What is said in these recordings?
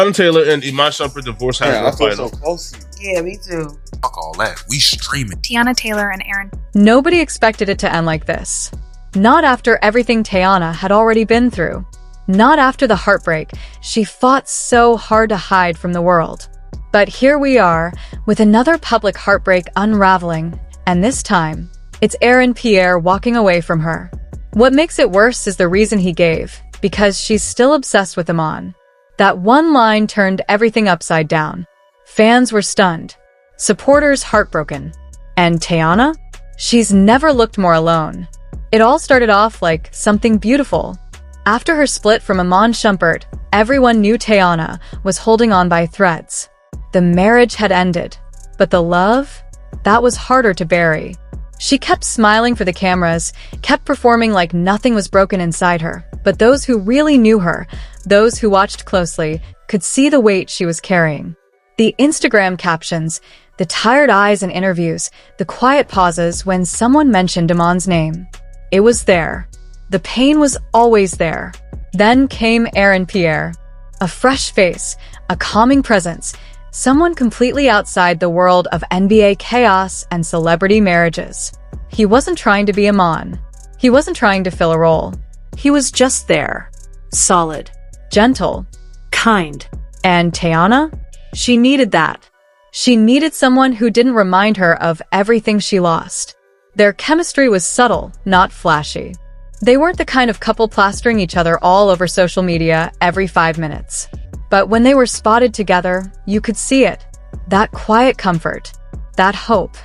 Teyana Taylor and Iman Shumpert divorce has Yeah, no I feel final. so close. Yeah, me too. Fuck all that. We streaming. Teyana Taylor and Aaron. Nobody expected it to end like this. Not after everything Teyana had already been through. Not after the heartbreak she fought so hard to hide from the world. But here we are, with another public heartbreak unraveling, and this time, it's Aaron Pierre walking away from her. What makes it worse is the reason he gave, because she's still obsessed with Iman. That one line turned everything upside down. Fans were stunned, supporters heartbroken. And Teyana? She's never looked more alone. It all started off like something beautiful. After her split from Iman Shumpert, everyone knew Teyana was holding on by threads. The marriage had ended, but the love? That was harder to bury. She kept smiling for the cameras, kept performing like nothing was broken inside her, but those who really knew her, those who watched closely, could see the weight she was carrying. The Instagram captions, the tired eyes in interviews, the quiet pauses when someone mentioned Iman's name. It was there. The pain was always there. Then came Aaron Pierre. A fresh face, a calming presence, someone completely outside the world of NBA chaos and celebrity marriages. He wasn't trying to be Iman. He wasn't trying to fill a role. He was just there. Solid. Gentle. Kind. And Teyana? She needed that. She needed someone who didn't remind her of everything she lost. Their chemistry was subtle, not flashy. They weren't the kind of couple plastering each other all over social media every 5 minutes. But when they were spotted together, you could see it. That quiet comfort. That hope.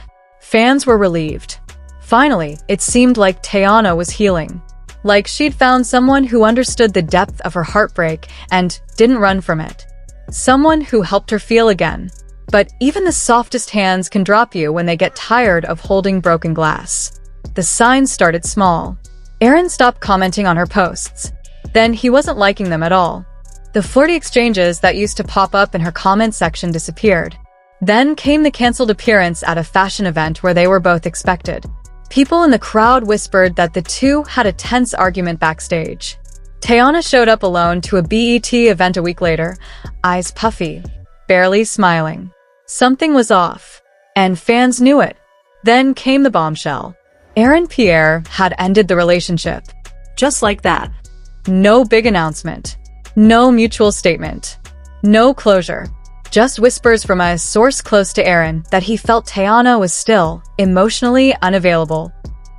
Fans were relieved. Finally, it seemed like Teyana was healing. Like she'd found someone who understood the depth of her heartbreak and didn't run from it. Someone who helped her feel again. But even the softest hands can drop you when they get tired of holding broken glass. The signs started small. Aaron stopped commenting on her posts. Then he wasn't liking them at all. The flirty exchanges that used to pop up in her comment section disappeared. Then came the canceled appearance at a fashion event where they were both expected. People in the crowd whispered that the two had a tense argument backstage. Teyana showed up alone to a BET event a week later, eyes puffy, barely smiling. Something was off, and fans knew it. Then came the bombshell. Aaron Pierre had ended the relationship. Just like that. No big announcement. No mutual statement. No closure. Just whispers from a source close to Aaron that he felt Teyana was still emotionally unavailable.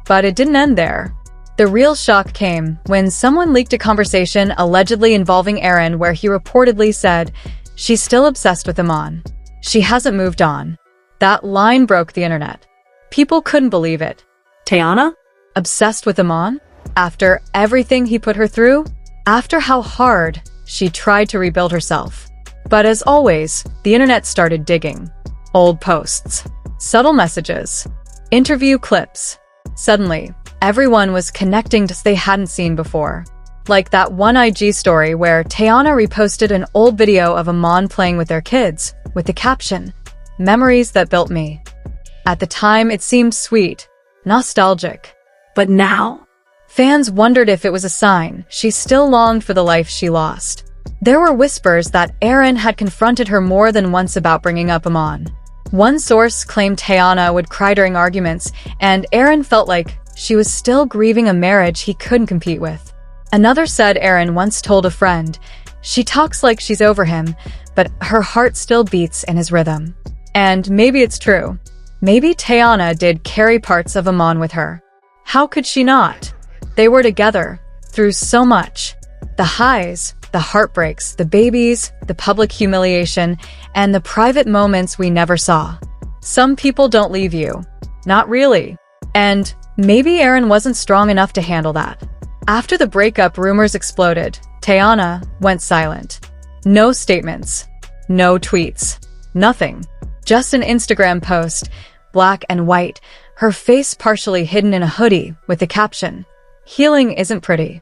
But it didn't end there. The real shock came when someone leaked a conversation allegedly involving Aaron where he reportedly said, "She's still obsessed with Iman. She hasn't moved on." That line broke the internet. People couldn't believe it. Teyana? Obsessed with Iman? After everything he put her through? After how hard she tried to rebuild herself? But as always, the internet started digging. Old posts. Subtle messages. Interview clips. Suddenly, everyone was connecting dots they hadn't seen before. Like that one IG story where Teyana reposted an old video of Iman playing with their kids, with the caption, "Memories that built me." At the time, it seemed sweet, nostalgic. But now? Fans wondered if it was a sign she still longed for the life she lost. There were whispers that Aaron had confronted her more than once about bringing up Iman. One source claimed Teyana would cry during arguments, and Aaron felt like she was still grieving a marriage he couldn't compete with. Another said Aaron once told a friend, "She talks like she's over him, but her heart still beats in his rhythm." And maybe it's true. Maybe Teyana did carry parts of Iman with her. How could she not? They were together, through so much. The highs, the heartbreaks, the babies, the public humiliation, and the private moments we never saw. Some people don't leave you. Not really. And maybe Aaron wasn't strong enough to handle that. After the breakup rumors exploded, Teyana went silent. No statements. No tweets. Nothing. Just an Instagram post, black and white, her face partially hidden in a hoodie with the caption, "Healing isn't pretty."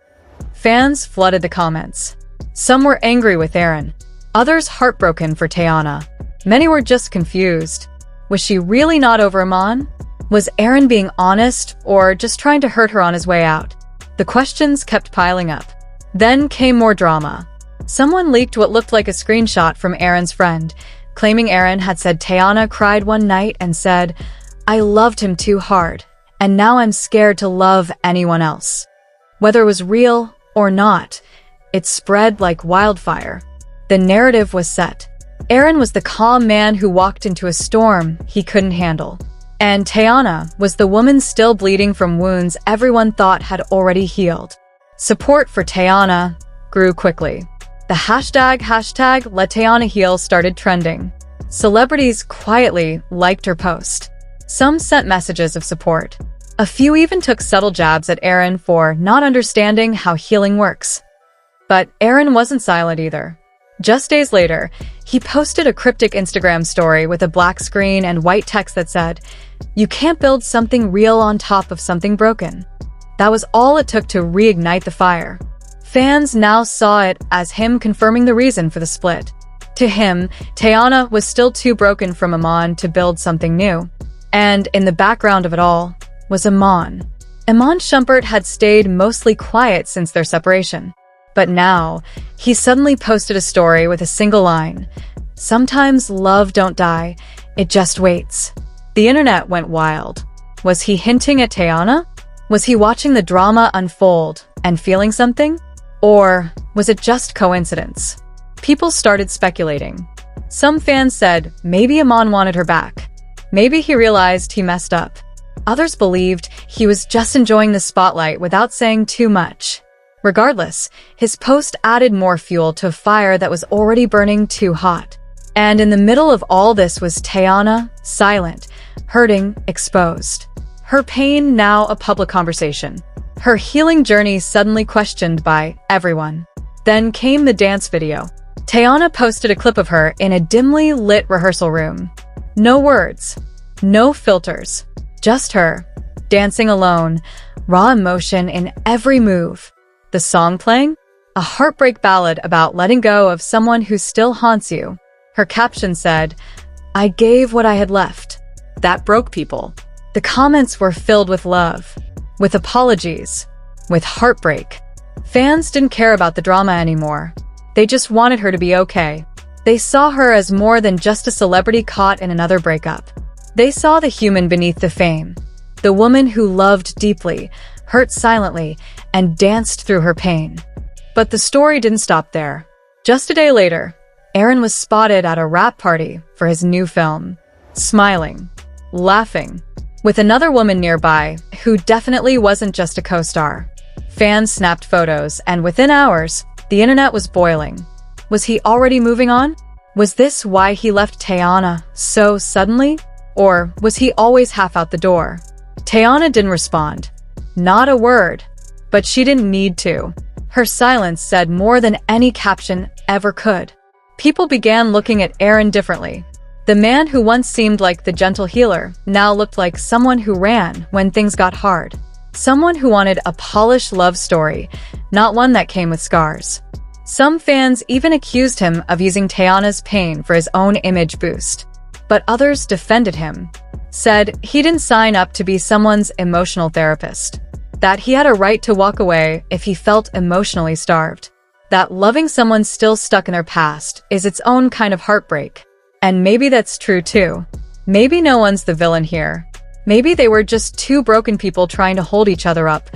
Fans flooded the comments. Some were angry with Aaron, others heartbroken for Teyana. Many were just confused. Was she really not over Iman? Was Aaron being honest or just trying to hurt her on his way out? The questions kept piling up. Then came more drama. Someone leaked what looked like a screenshot from Aaron's friend, claiming Aaron had said Teyana cried one night and said, "I loved him too hard, and now I'm scared to love anyone else." Whether it was real or not, it spread like wildfire. The narrative was set. Aaron was the calm man who walked into a storm he couldn't handle. And Teyana was the woman still bleeding from wounds everyone thought had already healed. Support for Teyana grew quickly. The hashtag Let Teyana Heal started trending. Celebrities quietly liked her post. Some sent messages of support. A few even took subtle jabs at Aaron for not understanding how healing works. But Aaron wasn't silent either. Just days later, he posted a cryptic Instagram story with a black screen and white text that said, "You can't build something real on top of something broken." That was all it took to reignite the fire. Fans now saw it as him confirming the reason for the split. To him, Teyana was still too broken from Iman to build something new. And in the background of it all was Iman. Iman Shumpert had stayed mostly quiet since their separation. But now, he suddenly posted a story with a single line, "Sometimes love don't die, it just waits." The internet went wild. Was he hinting at Teyana? Was he watching the drama unfold and feeling something? Or was it just coincidence? People started speculating. Some fans said maybe Iman wanted her back. Maybe he realized he messed up. Others believed he was just enjoying the spotlight without saying too much. Regardless, his post added more fuel to a fire that was already burning too hot. And in the middle of all this was Teyana, silent, hurting, exposed. Her pain now a public conversation. Her healing journey suddenly questioned by everyone. Then came the dance video. Teyana posted a clip of her in a dimly lit rehearsal room. No words, no filters, just her, dancing alone, raw emotion in every move. The song playing? A heartbreak ballad about letting go of someone who still haunts you. Her caption said, "I gave what I had left." That broke people. The comments were filled with love, with apologies, with heartbreak. Fans didn't care about the drama anymore. They just wanted her to be okay. They saw her as more than just a celebrity caught in another breakup. They saw the human beneath the fame, the woman who loved deeply, hurt silently, and danced through her pain. But the story didn't stop there. Just a day later, Aaron was spotted at a wrap party for his new film, smiling, laughing, with another woman nearby who definitely wasn't just a co-star. Fans snapped photos, and within hours, the internet was boiling. Was he already moving on? Was this why he left Teyana so suddenly? Or was he always half out the door? Teyana didn't respond. Not a word. But she didn't need to. Her silence said more than any caption ever could. People began looking at Aaron differently. The man who once seemed like the gentle healer now looked like someone who ran when things got hard. Someone who wanted a polished love story, not one that came with scars. Some fans even accused him of using Teyana's pain for his own image boost. But others defended him, said he didn't sign up to be someone's emotional therapist, that he had a right to walk away if he felt emotionally starved, that loving someone still stuck in their past is its own kind of heartbreak. And maybe that's true too. Maybe no one's the villain here. Maybe they were just two broken people trying to hold each other up,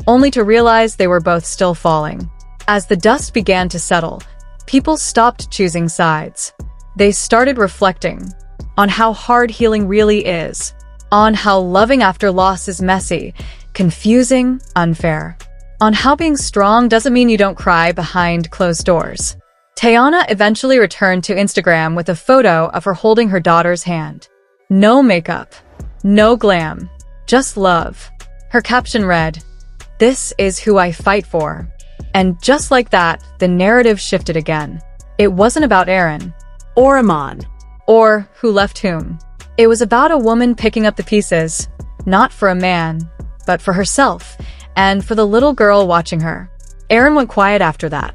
only to realize they were both still falling. As the dust began to settle, people stopped choosing sides. They started reflecting on how hard healing really is, on how loving after loss is messy, confusing, unfair, on how being strong doesn't mean you don't cry behind closed doors. Teyana eventually returned to Instagram with a photo of her holding her daughter's hand. No makeup, no glam, just love. Her caption read, "This is who I fight for." And just like that, the narrative shifted again. It wasn't about Aaron, or Iman, or who left whom. It was about a woman picking up the pieces, not for a man, but for herself, and for the little girl watching her. Aaron went quiet after that.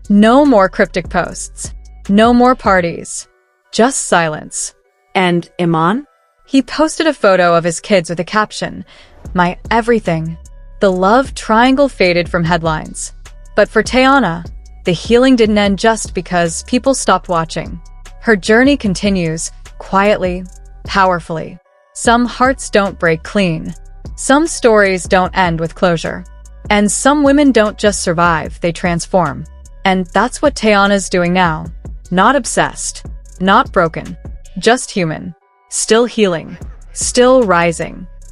No more cryptic posts. No more parties. Just silence. And Iman? He posted a photo of his kids with a caption, "My everything." The love triangle faded from headlines. But for Teyana, The healing didn't end just because people stopped watching. Her journey continues, quietly, powerfully. Some hearts don't break clean. Some stories don't end with closure. And some women don't just survive, they transform. And that's what Teyana's doing now. Not obsessed, not broken, just human. Still healing, still rising.